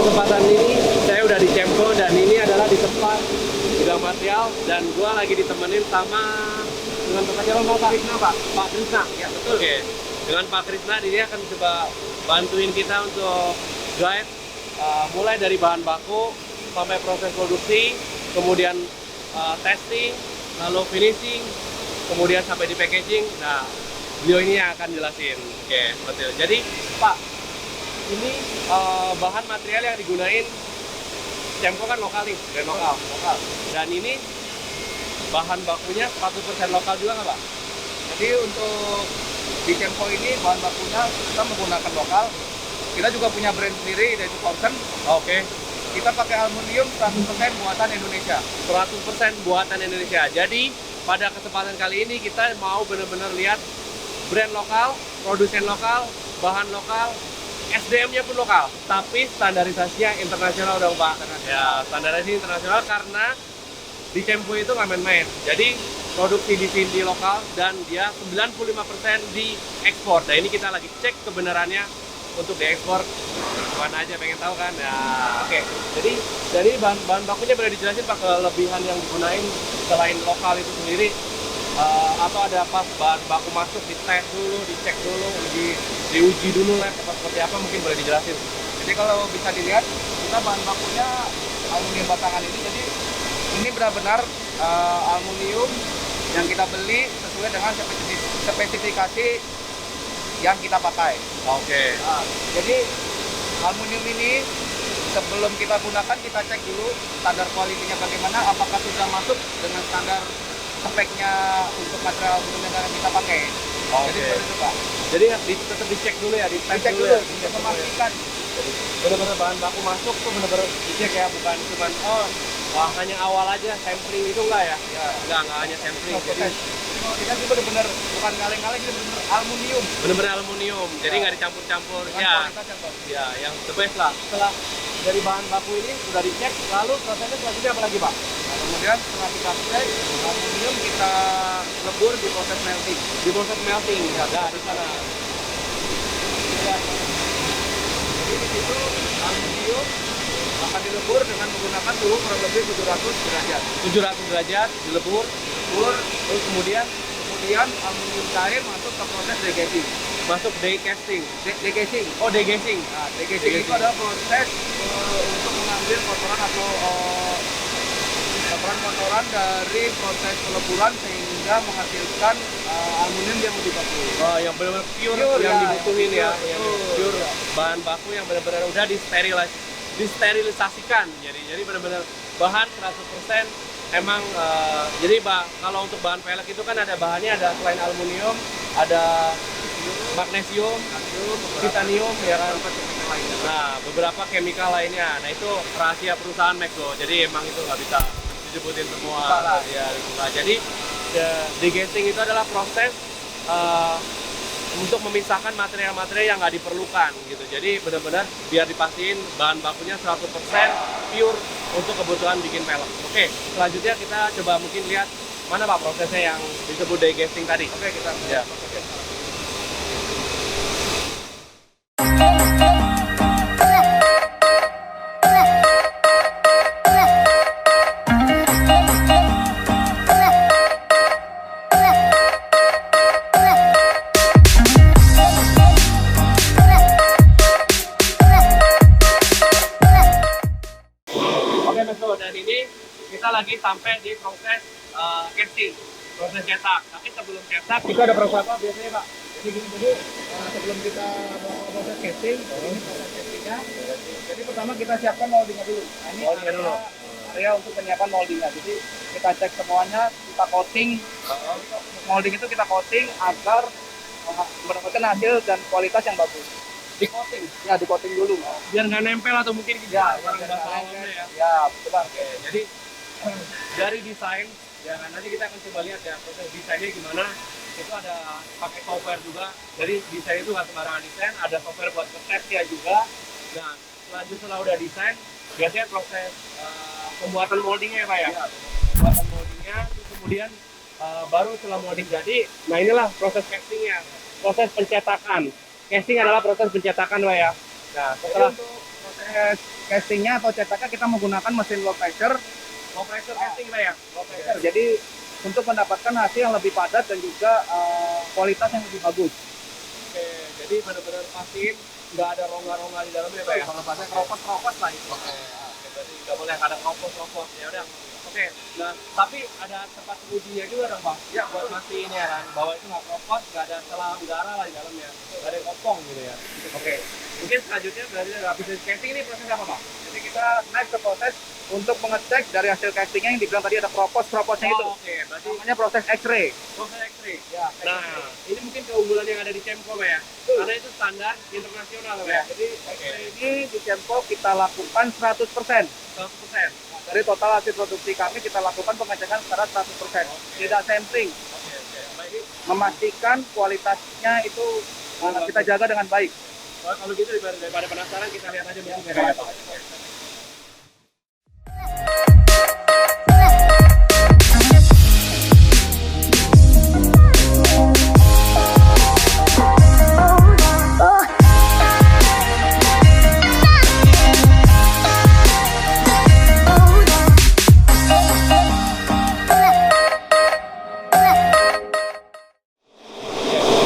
kesempatan ini saya udah di Cemco dan ini adalah di tempat gudang material dan gua lagi ditemenin sama dengan Pak Krisna, Pak. Pak Krisna, ya betul. Oke. Dengan Pak Krisna dia akan coba bantuin kita untuk guide mulai dari bahan baku sampai proses produksi, kemudian testing, lalu finishing, kemudian sampai di packaging. Nah, beliau ini yang akan jelasin. Oke, betul. Jadi, Pak, ini bahan material yang digunain Cemco kan lokal nih, brand lokal. Dan ini bahan bakunya 100% lokal juga nggak, Pak? Jadi untuk di Cemco ini bahan bakunya kita menggunakan lokal. Kita juga punya brand sendiri yaitu Thomson. Oke. Kita pakai aluminium 100% buatan Indonesia. 100% buatan Indonesia. Jadi pada kesempatan kali ini kita mau benar-benar lihat brand lokal, produsen lokal, bahan lokal, SDM-nya pun lokal, tapi standarisasinya internasional dong, Pak. Ya, standarisasi internasional karena di Cemco itu nggak main-main. Jadi produksi di sini lokal dan dia 95% diekspor. Nah ini kita lagi cek kebenarannya untuk diekspor. Mana aja pengen tahu kan? Ya, oke. Jadi dari bahan bakunya boleh dijelasin Pak kelebihan yang digunain selain lokal itu sendiri, atau ada pas bahan baku masuk dites dulu, dicek dulu, diuji dulu lab seperti apa, mungkin boleh dijelasin. Jadi kalau bisa dilihat kita bahan bakunya aluminium batangan ini. Jadi ini benar-benar aluminium yang kita beli sesuai dengan spesifikasi yang kita pakai. Oke. Nah, jadi aluminium ini sebelum kita gunakan kita cek dulu standar kualitinya bagaimana, apakah sudah masuk dengan standar speknya untuk material aluminium yang kita pakai. Jadi seperti itu, Pak. Jadi tetap dicek dulu ya, Dicek dulu untuk memastikan. Benar-benar bahan baku masuk tuh benar-benar dicek ya, bukan cuman hanya awal aja sampling itu enggak ya? Enggak hanya sampling. Jadi kita juga benar-benar bukan kaleng-kaleng, ini benar aluminium. Benar-benar aluminium. Jadi nggak dicampur-campur. Ya, yang the best lah. Setelah dari bahan baku ini sudah dicek, lalu prosesnya selanjutnya apa lagi, Pak? Nah, kemudian setelah kita cek aluminium, kita lebur di proses melting. Di proses melting, ya, di sana. Jadi di situ aluminium akan dilebur dengan menggunakan suhu kurang lebih 700 derajat. 700 derajat dilebur, Terus kemudian aluminium cair masuk ke proses degassing. masuk decasting. Degassing. Oh, degassing. Nah, degassing itu adalah proses untuk mengambil kotoran atau kotoran dari proses peleburan sehingga menghasilkan aluminium yang lebih bagus. Oh, yang benar-benar pure yang dibutuhin ya, yang pure bahan baku yang benar-benar udah disterilisasikan. Jadi benar-benar bahan 100% emang jadi kalau untuk bahan pelek itu kan ada bahannya, ada selain aluminium, ada magnesium, titanium ya kan. Nah, beberapa chemical lainnya. Nah, itu rahasia perusahaan Mekgo. Jadi emang itu nggak bisa disebutin semua. Ya, jadi degassing itu adalah proses untuk memisahkan material-material yang nggak diperlukan gitu. Jadi benar-benar biar dipastiin bahan bakunya 100% pure untuk kebutuhan bikin pelek. Oke, selanjutnya kita coba mungkin lihat mana Pak prosesnya yang disebut degassing tadi. Oke, kita ya. Dan ini kita lagi sampai di proses casting, proses cetak. Tapi sebelum cetak kita ada proses apa biasanya Pak? jadi sebelum kita melakukan proses casting, ini proses castingnya. Jadi pertama kita siapkan moldingnya dulu. Nah, ini area untuk penyiapan moldingnya. Jadi kita cek semuanya, kita coating. Molding itu kita coating agar mendapatkan hasil dan kualitas yang bagus. Di coating? Ya, di coating dulu. Biar nggak nempel atau mungkin ya, ya, betul Bang. Oke, jadi dari desain, ya nanti kita akan coba lihat ya proses desainnya gimana. Itu ada pakai software juga. Jadi desain itu nggak sembarangan desain, ada software buat ngetesnya juga. Nah, setelah udah desain, biasanya proses pembuatan moldingnya ya Pak ya. Pembuatan moldingnya, terus kemudian baru setelah molding jadi, nah inilah proses castingnya, proses pencetakan. Casing adalah proses pencetakan Pak ya. Nah, setelah untuk proses proses castingnya atau cetaknya kita menggunakan mesin low pressure. Low pressure casting Pak ya? Low pressure. Jadi untuk mendapatkan hasil yang lebih padat dan juga kualitas yang lebih bagus. Oke, jadi benar-benar pastiin nggak ada rongga-rongga di dalamnya Pak ya? Kalau bahasa keropos-keropos lah itu. Oke, berarti nggak boleh ada keropos-keropos ya udah. Oke, nah tapi ada tempat ujinya juga dong Bang? Ya, buat mastiin ya kan, bahwa itu nggak keropos, nggak ada celah udara lah di dalamnya, nggak ada yang kopong gitu ya. Oke, mungkin selanjutnya berarti habis dari casting ini proses apa Bang? Jadi kita naik ke proses untuk mengecek dari hasil castingnya yang dibilang tadi ada keropos-keroposnya itu. Oke, berarti Namanya proses X-ray. proses X-ray. Ya, Nah, ini mungkin keunggulan yang ada di Cemco Pak ya? Karena itu standar internasional Pak ya? Jadi X-ray ini di Cemco kita lakukan 100%. 100%. Dari total hasil produksi kami kita lakukan pengecekan secara 100%. Tidak sampling. Oke, baik. Memastikan kualitasnya itu kita jaga dengan baik. Kalau gitu daripada penasaran kita lihat aja mungkin kayak apa.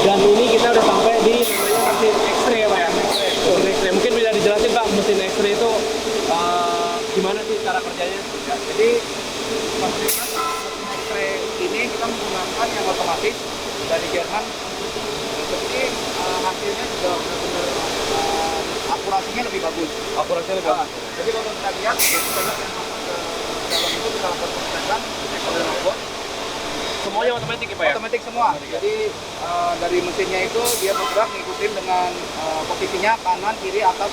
Dan ini kita udah sampai di namanya mesin X-ray ya Pak ya? Mesin X-ray. Mungkin bisa dijelasin Pak, mesin X-ray itu gimana sih cara kerjanya? Ya, jadi fasilitas mesin X-ray ini kita menggunakan yang otomatis dari Jerman. Jadi hasilnya juga benar-benar akurasinya lebih bagus. Akurasinya lebih bagus. Jadi kalau kita lihat, kita lihat yang masuk ke dalam itu kita lakukan pengecekan, cek oleh robot. Semuanya otomatis ya Pak ya? Otomatis semua. Jadi dari mesinnya itu dia bergerak ngikutin dengan posisinya kanan, kiri, atas.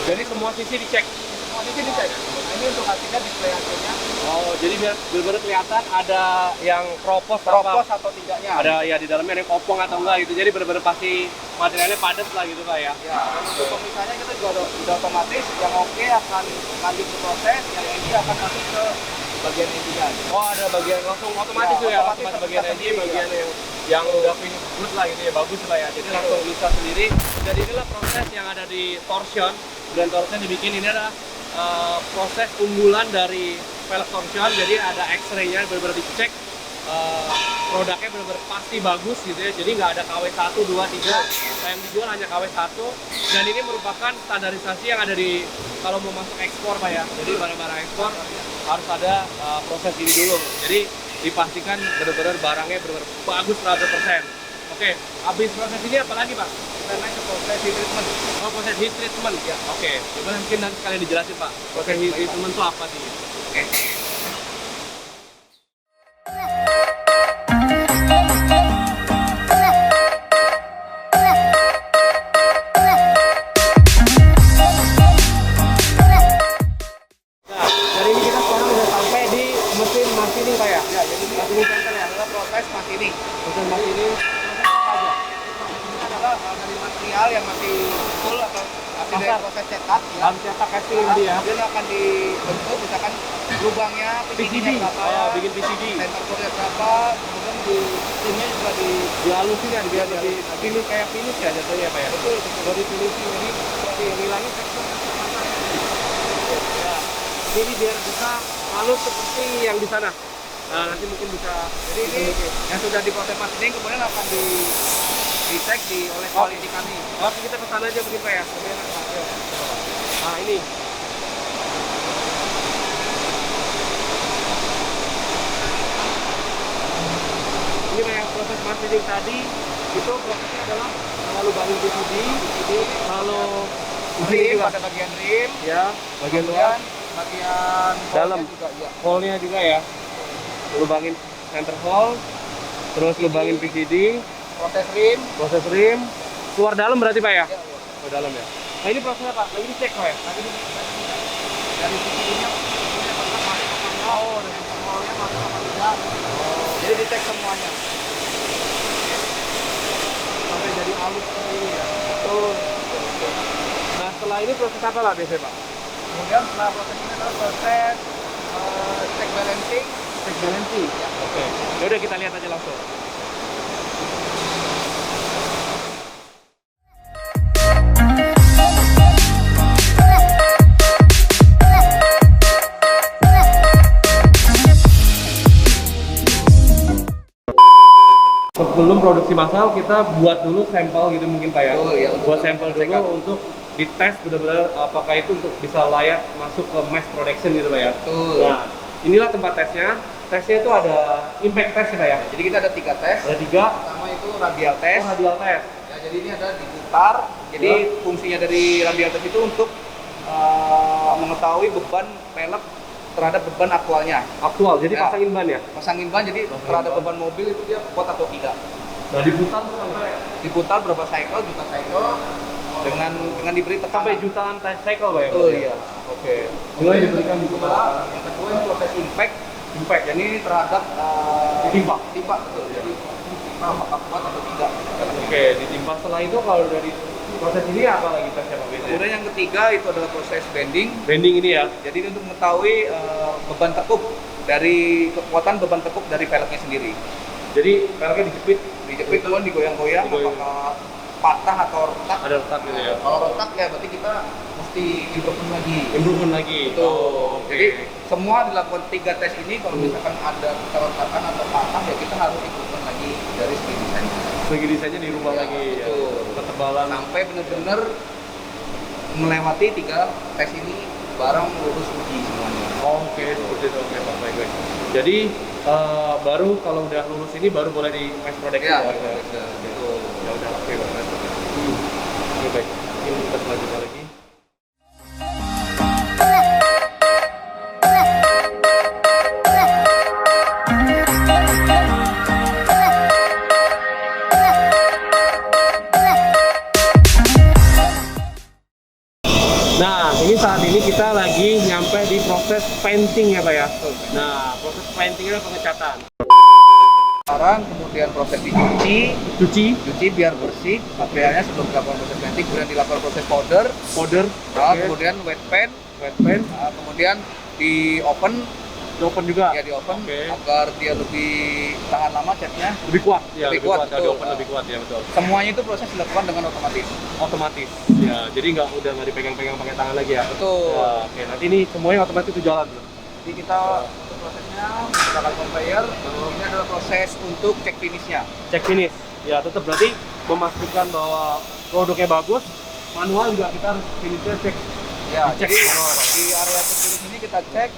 Jadi semua sisi dicek? Semua sisi dicek. Nah, ini untuk hasilnya, display hasilnya. Oh, jadi biar benar-benar kelihatan ada yang keropos Atau tidaknya. ada ya di dalamnya ada yang kopong atau enggak gitu. Jadi benar-benar pasti materialnya padat lah gitu Pak ya? Ya, dan untuk pemisahnya kita juga udah otomatis. Yang oke akan lanjut ke proses, yang ini akan masuk ke bagian intinya. Oh, ada bagian langsung otomatis tuh ya? Langsung ada bagian engine, bagian yang udah finish good lah gitu ya, bagus lah ya. Jadi langsung bisa sendiri. Jadi inilah proses yang ada di torsion. Brand torsion dibikin ini adalah proses unggulan dari velg torsion. Jadi ada X-ray-nya benar-benar dicek. Produknya benar-benar pasti bagus gitu ya. Jadi nggak ada KW 1, 2, 3. Yang dijual hanya KW 1. Dan ini merupakan standarisasi yang ada di kalau mau masuk ekspor Pak ya. Jadi barang-barang ekspor harus ada proses ini dulu. Jadi dipastikan benar-benar barangnya benar-benar bagus 100%. Oke, habis proses ini apa lagi Pak? Kita naik ke proses heat treatment. Oh, proses heat treatment ya. Oke, coba mungkin nanti sekalian dijelasin Pak. Proses heat treatment itu apa sih? Oke. Nah, dari ini kita sekarang udah sampai di mesin machining Pak ya? Ya, jadi Machining center ya? adalah proses machining. Mesin machining apa aja? Ini adalah dari material yang masih full atau masih dari Kasar. proses cetak. Ya. Harus cetak casting ini ya? Kemudian akan dibentuk, misalkan lubangnya, PCD. PCD-nya berapa, Oh, bikin PCD. center core-nya berapa, kemudian di sini juga di Dihalusin kan biar lebih finish kayak finish ya jatuhnya Pak ya? betul. Kalau di finishing ini seperti ngilangin tekstur ya. Jadi biar bisa halus seperti yang di sana. Nah, nanti mungkin bisa Jadi ini yang sudah diproses machining kemudian akan dicek oleh quality kami. Oke, kita ke sana aja mungkin Pak ya. Lebih enak Pak. Yuk. Nah, ini. Ini Pak yang proses machining tadi itu prosesnya adalah lalu bangun PCD, lalu Rim pada bagian rim, ya, bagian luar, kemudian bagian Dalam. hole-nya juga ya. hole-nya juga ya. Lubangin center hole, terus lubangin PCD, Proses rim, keluar dalam berarti Pak ya? ya, ya. Keluar dalam ya. Nah, ini prosesnya Pak, lagi dicek Pak ya? Lagi dari PCD-nya apakah masuk apa enggak, Oh, yang hole-nya masuk apa tidak. Jadi dicek semuanya. sampai jadi halus seperti ini ya. Betul. Nah, setelah ini proses apa lah biasanya Pak? Kemudian setelah proses ini adalah proses check balancing. Check balancing. Ya. Oke. Ya udah kita lihat aja langsung. produksi massal kita buat dulu sampel gitu mungkin Pak ya. Oh, iya, buat sampel dulu sekat. untuk dites benar-benar apakah itu untuk bisa layak masuk ke mass production gitu Pak ya. Betul. Nah, inilah tempat tesnya. Tesnya itu ada impact test ya Pak ya. Jadi kita ada 3 tes. Ada 3. Pertama itu radial test. Radial test. Ya, jadi ini ada diputar. Jadi fungsinya dari radial test itu untuk mengetahui beban pelek terhadap beban aktualnya. Aktual, jadi Ya. pasangin ban ya. Pasangin ban, jadi terhadap beban mobil itu dia kuat atau tidak. Nah, diputar tuh sampai Diputar berapa cycle, juta cycle dengan diberi tekanan. sampai jutaan cycle Pak ya. Oh iya. Oke. Mulai diberikan di Yang kedua ini proses impact. Jadi ini terhadap Ditimpa. betul. Jadi ditimpa apakah kuat atau tidak. Oke, ditimpa. Setelah itu kalau dari proses ini apa lagi tesnya Pak biasanya? Kemudian yang ketiga itu adalah proses bending. Bending ini ya. Jadi ini untuk mengetahui beban tekuk dari kekuatan beban tekuk dari velgnya sendiri. Jadi peleknya dijepit, Dijepit kemudian digoyang-goyang apakah patah atau retak. ada retak gitu ya. Kalau retak ya berarti kita mesti improvement lagi. Improvement lagi. Betul. Oh, oke. Jadi semua dilakukan 3 tes ini, kalau misalkan ada keretakan atau patah ya kita harus improvement lagi dari segi desain. Segi desainnya dirubah Ya, lagi ya. betul. Ketebalan. Sampai benar-benar melewati 3 tes ini barang lulus uji semuanya. Oke, seperti itu. Oke, Pak. Baik, baik. Jadi baru kalau udah lulus ini baru boleh di mass production Ya, ya. betul. Ya udah, oke banget. Oke, baik. Ini kita selanjutnya lagi. Nah, ini saat ini kita lagi nyampe di proses painting ya Pak ya. Nah, proses painting itu pengecatan. Sekarang kemudian proses dicuci, Cuci, biar bersih materialnya sebelum dilakukan proses painting, kemudian dilakukan proses powder, powder, oke, kemudian wet paint, kemudian di oven juga. ya di oven Oke. agar dia lebih tahan lama catnya. Lebih kuat ya, Lebih lebih kuat, kuat, ya, betul. di oven lebih kuat ya, betul. Semuanya itu proses dilakukan dengan otomatis. Otomatis. Ya, jadi udah nggak dipegang-pegang pakai tangan lagi ya. Betul. Ya, oke, nanti ini semuanya otomatis itu jalan. Jadi kita untuk prosesnya menggunakan conveyor. Ini adalah proses untuk cek finishnya. Cek finish. Ya, tetap berarti memastikan bahwa produknya bagus. Manual juga kita harus finishnya cek. Ya, Dicek jadi manual. di area cek finish ini kita cek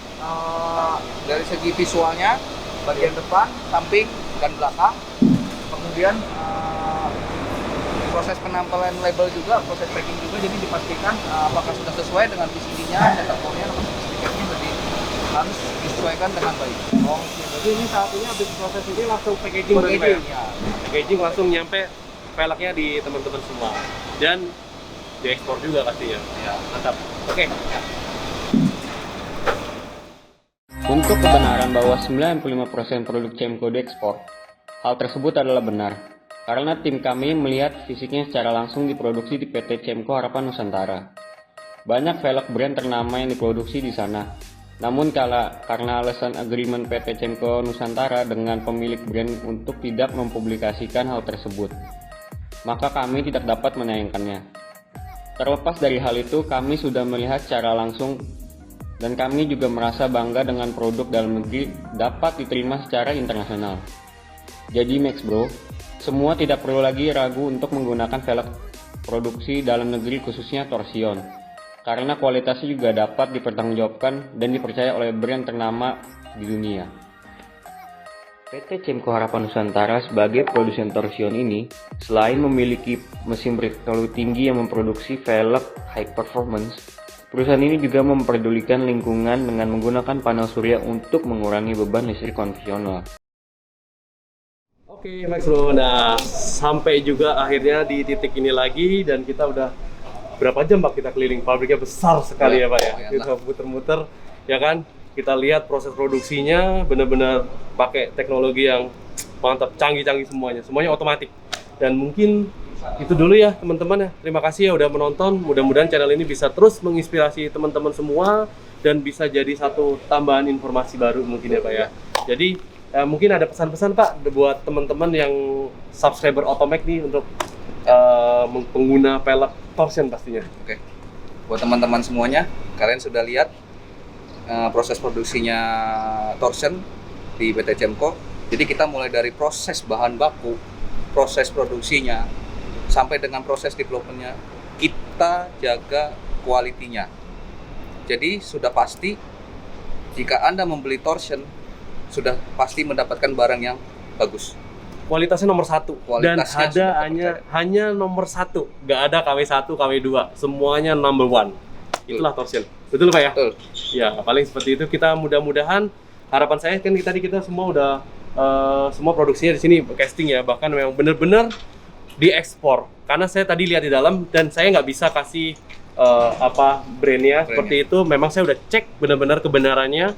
dari segi visualnya, bagian depan, samping, dan belakang. Kemudian proses penampilan label juga, proses packing juga, jadi dipastikan apakah sudah sesuai dengan VCD-nya, cetak code-nya, atau spesifikasinya, jadi harus disesuaikan dengan baik. Oke, berarti ini saat ini habis proses ini langsung packaging berarti, Pak, ya? Ya. Packaging langsung nyampe velgnya di teman-teman semua. Dan diekspor juga pastinya. Ya. Mantap. Oke. Untuk kebenaran bahwa 95% produk Cemco diekspor, hal tersebut adalah benar, karena tim kami melihat fisiknya secara langsung diproduksi di PT Cemco Harapan Nusantara. Banyak velg brand ternama yang diproduksi di sana, namun karena alasan agreement PT Cemco Nusantara dengan pemilik brand untuk tidak mempublikasikan hal tersebut, maka kami tidak dapat menayangkannya. Terlepas dari hal itu, kami sudah melihat secara langsung dan kami juga merasa bangga dengan produk dalam negeri dapat diterima secara internasional. Jadi Max Bro, semua tidak perlu lagi ragu untuk menggunakan velg produksi dalam negeri khususnya Torsion, karena kualitasnya juga dapat dipertanggungjawabkan dan dipercaya oleh brand ternama di dunia. PT Cemco Harapan Nusantara sebagai produsen Torsion ini, selain memiliki mesin berteknologi tinggi yang memproduksi velg high performance, perusahaan ini juga memperdulikan lingkungan dengan menggunakan panel surya untuk mengurangi beban listrik konvensional. Oke, Max Bro. Nah, sampai juga akhirnya di titik ini lagi dan kita udah berapa jam Pak kita keliling, pabriknya besar sekali ya Pak ya. Kita muter-muter ya kan. Kita lihat proses produksinya benar-benar pakai teknologi yang mantap, canggih-canggih semuanya. Semuanya otomatis. Dan mungkin itu dulu ya teman-teman ya. Terima kasih ya udah menonton. Mudah-mudahan channel ini bisa terus menginspirasi teman-teman semua dan bisa jadi satu tambahan informasi baru mungkin ya Pak ya. Jadi mungkin ada pesan-pesan Pak buat teman-teman yang subscriber Otomek nih untuk pengguna pelek Torsion pastinya. Oke. Buat teman-teman semuanya, kalian sudah lihat proses produksinya Torsion di PT Cemco. Jadi kita mulai dari proses bahan baku proses produksinya sampai dengan proses development-nya, kita jaga kualitinya. Jadi sudah pasti jika Anda membeli torsion, sudah pasti mendapatkan barang yang bagus. Kualitasnya nomor 1 dan Kualitasnya ada sudah hanya nomor 1, nggak ada KW1, KW2, semuanya number 1. Itulah torsion. Betul Pak ya? Betul. Ya, paling seperti itu. Kita mudah-mudahan, harapan saya kan tadi kita semua udah semua produksinya di sini casting ya, bahkan memang benar-benar diekspor. Karena saya tadi lihat di dalam dan saya nggak bisa kasih brandnya seperti itu. Memang saya udah cek benar-benar kebenarannya.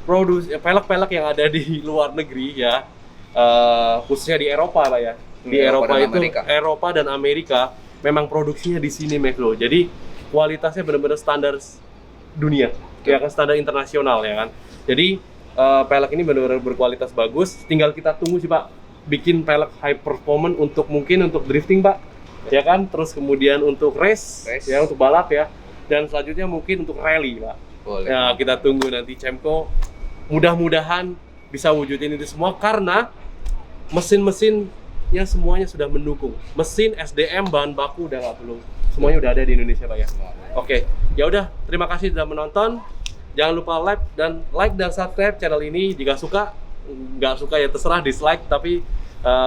Pelek-pelek yang ada di luar negeri ya, khususnya di Eropa lah ya. Di Eropa itu Amerika. Eropa dan Amerika memang produksinya di sini Mas Bro. Jadi kualitasnya benar-benar standar dunia, ya kan, standar internasional ya kan. Jadi pelek ini benar-benar berkualitas bagus. Tinggal kita tunggu sih Pak, bikin pelek high performance mungkin untuk drifting Pak, ya kan. Terus kemudian untuk race. Ya, untuk balap ya. Dan selanjutnya mungkin untuk rally Pak. Boleh. Ya, kita tunggu nanti Cemco. Mudah-mudahan bisa wujudin itu semua karena mesin-mesinnya semuanya sudah mendukung. Mesin, SDM, bahan baku udah nggak perlu. Semuanya udah ada di Indonesia Pak ya. Oke, ya udah, terima kasih sudah menonton. Jangan lupa like dan subscribe channel ini jika suka. Nggak suka ya terserah, dislike, tapi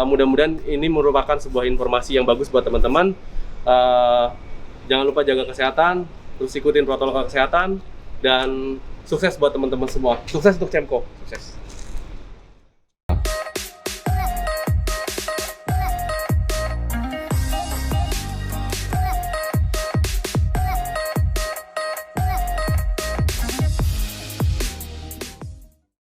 mudah-mudahan ini merupakan sebuah informasi yang bagus buat teman-teman. Jangan lupa jaga kesehatan, terus ikutin protokol kesehatan, dan sukses buat teman-teman semua. Sukses untuk Cemco. Sukses.